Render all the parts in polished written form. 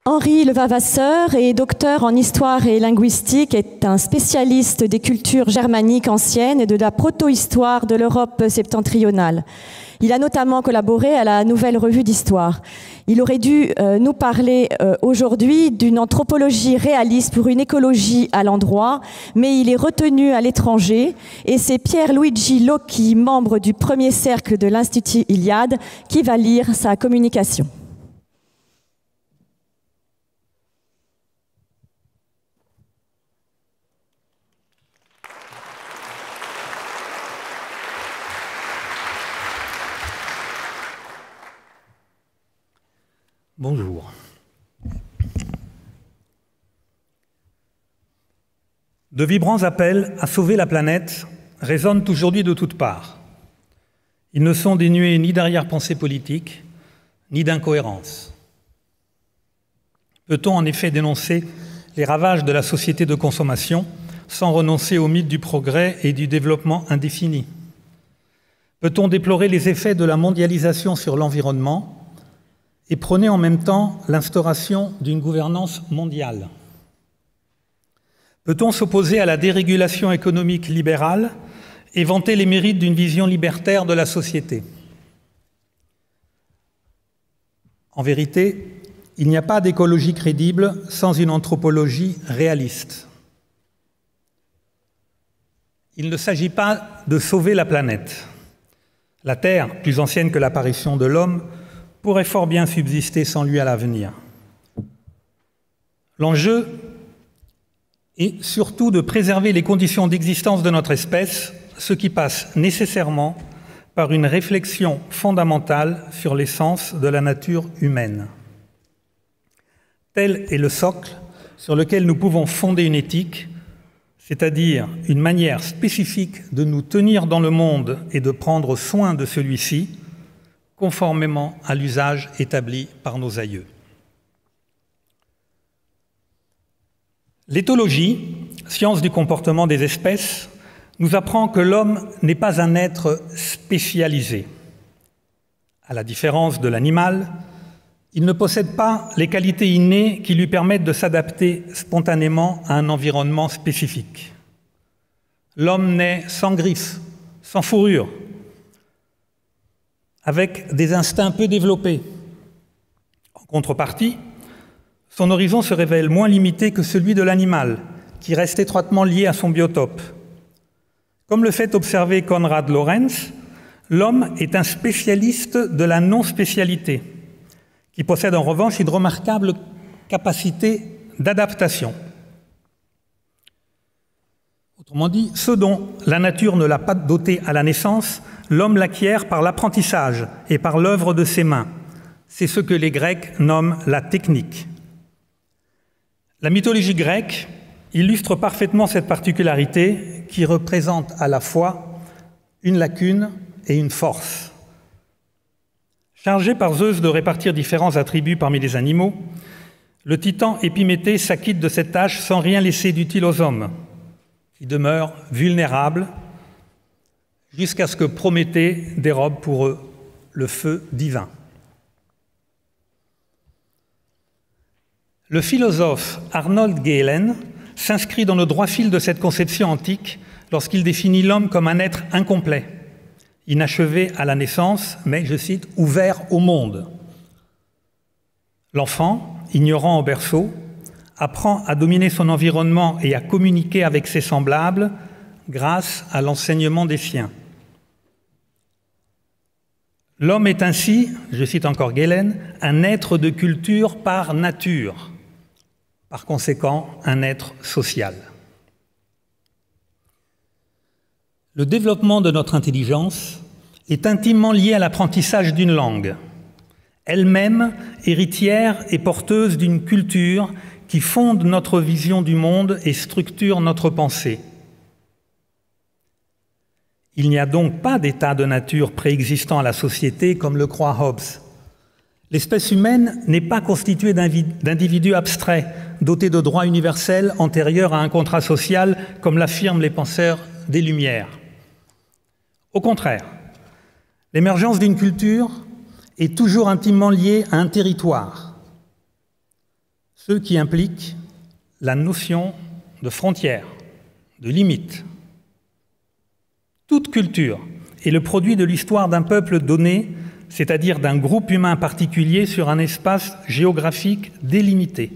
Henri Levavasseur est docteur en histoire et linguistique, est un spécialiste des cultures germaniques anciennes et de la proto-histoire de l'Europe septentrionale. Il a notamment collaboré à la Nouvelle Revue d'Histoire. Il aurait dû nous parler aujourd'hui d'une anthropologie réaliste pour une écologie à l'endroit, mais il est retenu à l'étranger et c'est Pierluigi Locchi, membre du premier cercle de l'Institut Iliade, qui va lire sa communication. Bonjour. De vibrants appels à sauver la planète résonnent aujourd'hui de toutes parts. Ils ne sont dénués ni d'arrière-pensée politique, ni d'incohérence. Peut-on en effet dénoncer les ravages de la société de consommation sans renoncer au mythe du progrès et du développement indéfini? Peut-on déplorer les effets de la mondialisation sur l'environnement et prôner en même temps l'instauration d'une gouvernance mondiale? Peut-on s'opposer à la dérégulation économique libérale et vanter les mérites d'une vision libertaire de la société? En vérité, il n'y a pas d'écologie crédible sans une anthropologie réaliste. Il ne s'agit pas de sauver la planète. La Terre, plus ancienne que l'apparition de l'homme, pourrait fort bien subsister sans lui à l'avenir. L'enjeu est surtout de préserver les conditions d'existence de notre espèce, ce qui passe nécessairement par une réflexion fondamentale sur l'essence de la nature humaine. Tel est le socle sur lequel nous pouvons fonder une éthique, c'est-à-dire une manière spécifique de nous tenir dans le monde et de prendre soin de celui-ci, conformément à l'usage établi par nos aïeux. L'éthologie, science du comportement des espèces, nous apprend que l'homme n'est pas un être spécialisé. À la différence de l'animal, il ne possède pas les qualités innées qui lui permettent de s'adapter spontanément à un environnement spécifique. L'homme naît sans griffes, sans fourrure, avec des instincts peu développés. En contrepartie, son horizon se révèle moins limité que celui de l'animal, qui reste étroitement lié à son biotope. Comme le fait observer Konrad Lorenz, l'homme est un spécialiste de la non-spécialité, qui possède en revanche une remarquable capacité d'adaptation. Autrement dit, ce dont la nature ne l'a pas doté à la naissance, l'homme l'acquiert par l'apprentissage et par l'œuvre de ses mains. C'est ce que les Grecs nomment la technique. La mythologie grecque illustre parfaitement cette particularité qui représente à la fois une lacune et une force. Chargé par Zeus de répartir différents attributs parmi les animaux, le titan Épiméthée s'acquitte de cette tâche sans rien laisser d'utile aux hommes, qui demeurent vulnérables jusqu'à ce que Prométhée dérobe pour eux le feu divin. Le philosophe Arnold Gehlen s'inscrit dans le droit fil de cette conception antique lorsqu'il définit l'homme comme un être incomplet, inachevé à la naissance, mais, je cite, « ouvert au monde ». L'enfant, ignorant au berceau, apprend à dominer son environnement et à communiquer avec ses semblables grâce à l'enseignement des siens. L'homme est ainsi, je cite encore Gehlen, un être de culture par nature, par conséquent un être social. Le développement de notre intelligence est intimement lié à l'apprentissage d'une langue, elle-même héritière et porteuse d'une culture qui fonde notre vision du monde et structure notre pensée. Il n'y a donc pas d'état de nature préexistant à la société comme le croit Hobbes. L'espèce humaine n'est pas constituée d'individus abstraits, dotés de droits universels antérieurs à un contrat social, comme l'affirment les penseurs des Lumières. Au contraire, l'émergence d'une culture est toujours intimement liée à un territoire. ceux qui impliquent la notion de frontière, de limite. Toute culture est le produit de l'histoire d'un peuple donné, c'est-à-dire d'un groupe humain particulier sur un espace géographique délimité.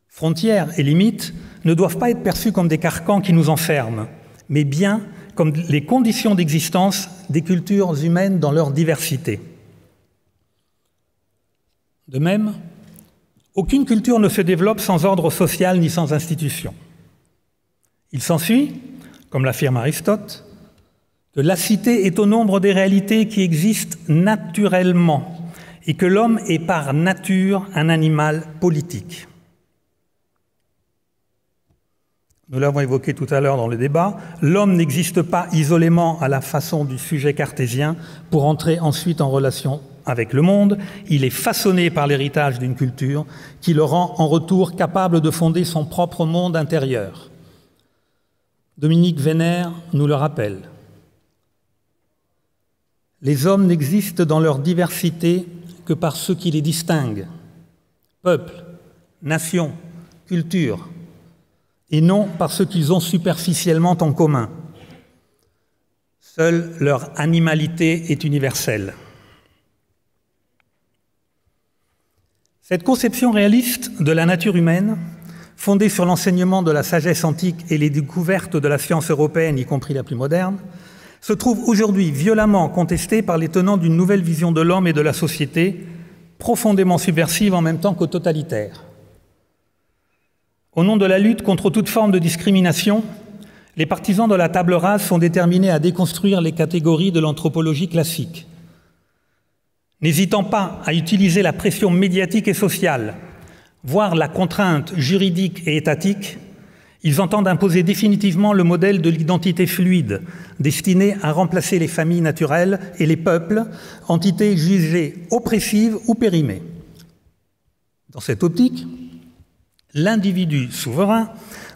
Frontières et limites ne doivent pas être perçus comme des carcans qui nous enferment, mais bien comme les conditions d'existence des cultures humaines dans leur diversité. De même, aucune culture ne se développe sans ordre social ni sans institution. Il s'ensuit, comme l'affirme Aristote, que la cité est au nombre des réalités qui existent naturellement et que l'homme est par nature un animal politique. Nous l'avons évoqué tout à l'heure dans le débat, l'homme n'existe pas isolément à la façon du sujet cartésien pour entrer ensuite en relation avec le monde. Il est façonné par l'héritage d'une culture qui le rend en retour capable de fonder son propre monde intérieur. Dominique Vénère nous le rappelle. Les hommes n'existent dans leur diversité que par ce qui les distingue. Peuple, nation, culture, et non par ce qu'ils ont superficiellement en commun. Seule leur animalité est universelle. Cette conception réaliste de la nature humaine, fondée sur l'enseignement de la sagesse antique et les découvertes de la science européenne, y compris la plus moderne, se trouve aujourd'hui violemment contestée par les tenants d'une nouvelle vision de l'homme et de la société, profondément subversive en même temps que totalitaire. Au nom de la lutte contre toute forme de discrimination, les partisans de la table rase sont déterminés à déconstruire les catégories de l'anthropologie classique. N'hésitant pas à utiliser la pression médiatique et sociale, voire la contrainte juridique et étatique, ils entendent imposer définitivement le modèle de l'identité fluide, destiné à remplacer les familles naturelles et les peuples, entités jugées oppressives ou périmées. Dans cette optique, l'individu souverain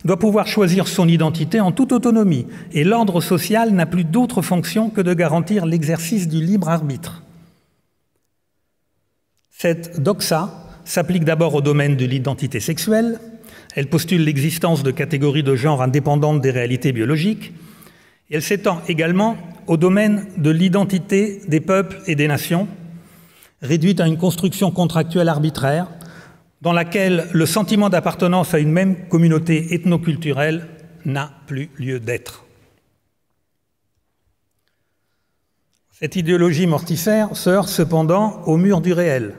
doit pouvoir choisir son identité en toute autonomie et l'ordre social n'a plus d'autre fonction que de garantir l'exercice du libre arbitre. Cette doxa s'applique d'abord au domaine de l'identité sexuelle. Elle postule l'existence de catégories de genre indépendantes des réalités biologiques. Et elle s'étend également au domaine de l'identité des peuples et des nations, réduite à une construction contractuelle arbitraire, dans laquelle le sentiment d'appartenance à une même communauté ethnoculturelle n'a plus lieu d'être. Cette idéologie mortifère se heurte cependant au mur du réel,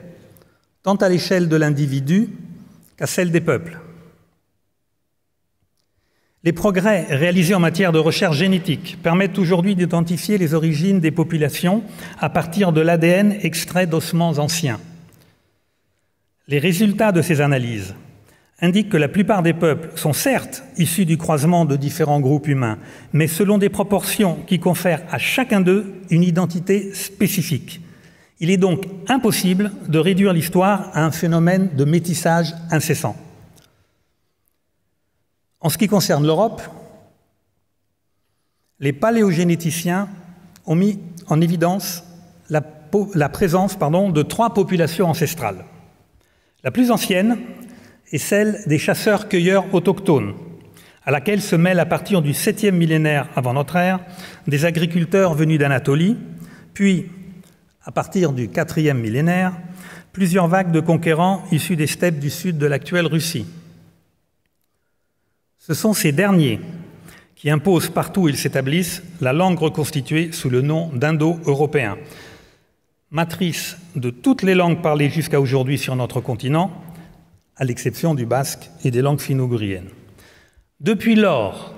tant à l'échelle de l'individu qu'à celle des peuples. Les progrès réalisés en matière de recherche génétique permettent aujourd'hui d'identifier les origines des populations à partir de l'ADN extrait d'ossements anciens. Les résultats de ces analyses indiquent que la plupart des peuples sont certes issus du croisement de différents groupes humains, mais selon des proportions qui confèrent à chacun d'eux une identité spécifique. Il est donc impossible de réduire l'histoire à un phénomène de métissage incessant. En ce qui concerne l'Europe, les paléogénéticiens ont mis en évidence la présence de 3 populations ancestrales. La plus ancienne est celle des chasseurs-cueilleurs autochtones, à laquelle se mêlent à partir du 7e millénaire avant notre ère des agriculteurs venus d'Anatolie, puis, à partir du 4e millénaire, plusieurs vagues de conquérants issus des steppes du sud de l'actuelle Russie. Ce sont ces derniers qui imposent partout où ils s'établissent la langue reconstituée sous le nom d'indo-européen, matrice de toutes les langues parlées jusqu'à aujourd'hui sur notre continent, à l'exception du basque et des langues finno-ougriennes. Depuis lors,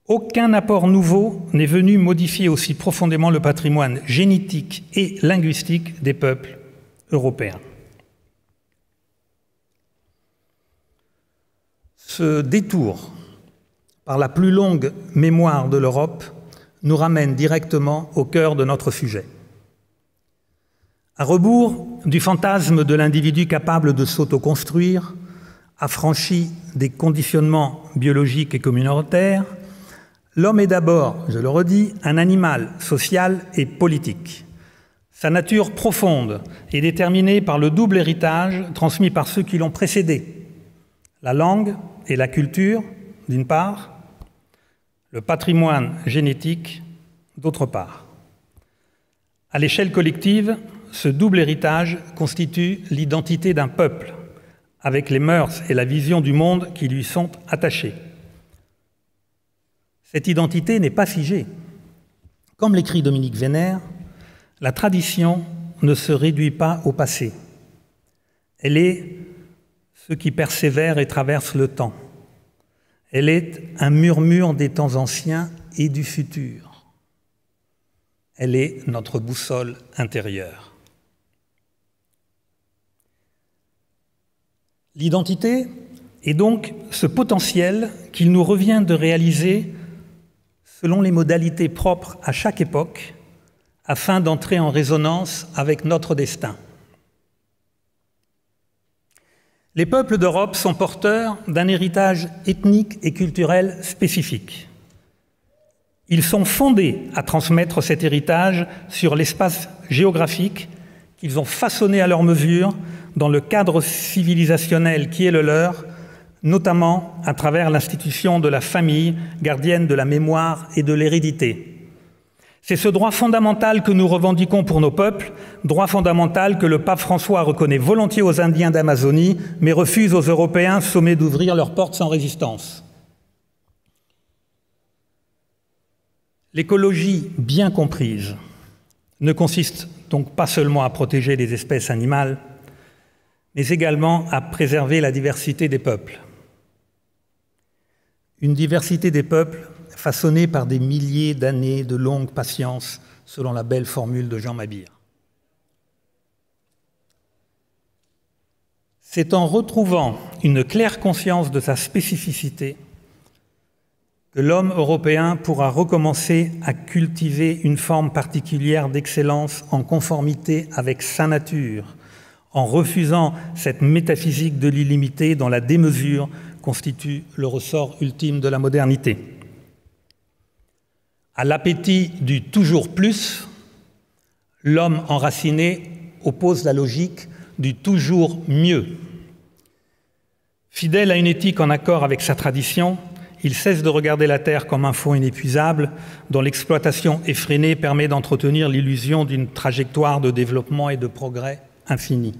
aucun apport nouveau n'est venu modifier aussi profondément le patrimoine génétique et linguistique des peuples européens. Ce détour par la plus longue mémoire de l'Europe nous ramène directement au cœur de notre sujet. À rebours du fantasme de l'individu capable de s'autoconstruire, affranchi des conditionnements biologiques et communautaires, l'homme est d'abord, je le redis, un animal social et politique. Sa nature profonde est déterminée par le double héritage transmis par ceux qui l'ont précédé, la langue et la culture, d'une part, le patrimoine génétique, d'autre part. À l'échelle collective, ce double héritage constitue l'identité d'un peuple, avec les mœurs et la vision du monde qui lui sont attachés. Cette identité n'est pas figée. Comme l'écrit Dominique Vénère, la tradition ne se réduit pas au passé. Elle est ce qui persévère et traverse le temps. Elle est un murmure des temps anciens et du futur. Elle est notre boussole intérieure. L'identité est donc ce potentiel qu'il nous revient de réaliser selon les modalités propres à chaque époque, afin d'entrer en résonance avec notre destin. Les peuples d'Europe sont porteurs d'un héritage ethnique et culturel spécifique. Ils sont fondés à transmettre cet héritage sur l'espace géographique qu'ils ont façonné à leur mesure dans le cadre civilisationnel qui est le leur, notamment à travers l'institution de la famille, gardienne de la mémoire et de l'hérédité. C'est ce droit fondamental que nous revendiquons pour nos peuples, droit fondamental que le pape François reconnaît volontiers aux Indiens d'Amazonie, mais refuse aux Européens sommés d'ouvrir leurs portes sans résistance. L'écologie bien comprise ne consiste donc pas seulement à protéger les espèces animales, mais également à préserver la diversité des peuples. Une diversité des peuples façonnée par des milliers d'années de longue patience, selon la belle formule de Jean Mabire. C'est en retrouvant une claire conscience de sa spécificité que l'homme européen pourra recommencer à cultiver une forme particulière d'excellence en conformité avec sa nature, en refusant cette métaphysique de l'illimité dont la démesure constitue le ressort ultime de la modernité. À l'appétit du toujours plus, l'homme enraciné oppose la logique du toujours mieux. Fidèle à une éthique en accord avec sa tradition, il cesse de regarder la terre comme un fonds inépuisable dont l'exploitation effrénée permet d'entretenir l'illusion d'une trajectoire de développement et de progrès infini.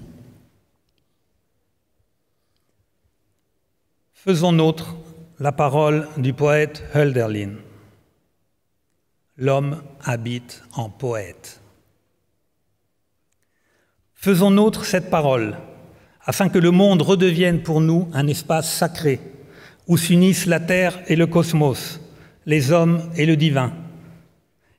Faisons nôtre la parole du poète Hölderlin. L'homme habite en poète. Faisons nôtre cette parole, afin que le monde redevienne pour nous un espace sacré, où s'unissent la terre et le cosmos, les hommes et le divin.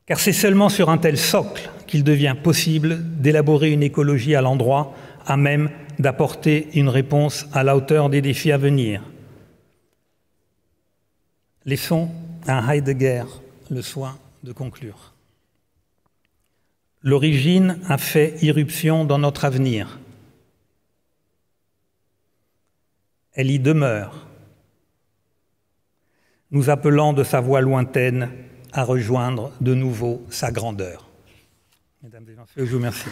Car c'est seulement sur un tel socle qu'il devient possible d'élaborer une écologie à l'endroit, à même d'apporter une réponse à la hauteur des défis à venir. Laissons à Heidegger le soin de conclure. L'origine a fait irruption dans notre avenir. Elle y demeure, nous appelant de sa voix lointaine à rejoindre de nouveau sa grandeur. Mesdames et messieurs, je vous remercie.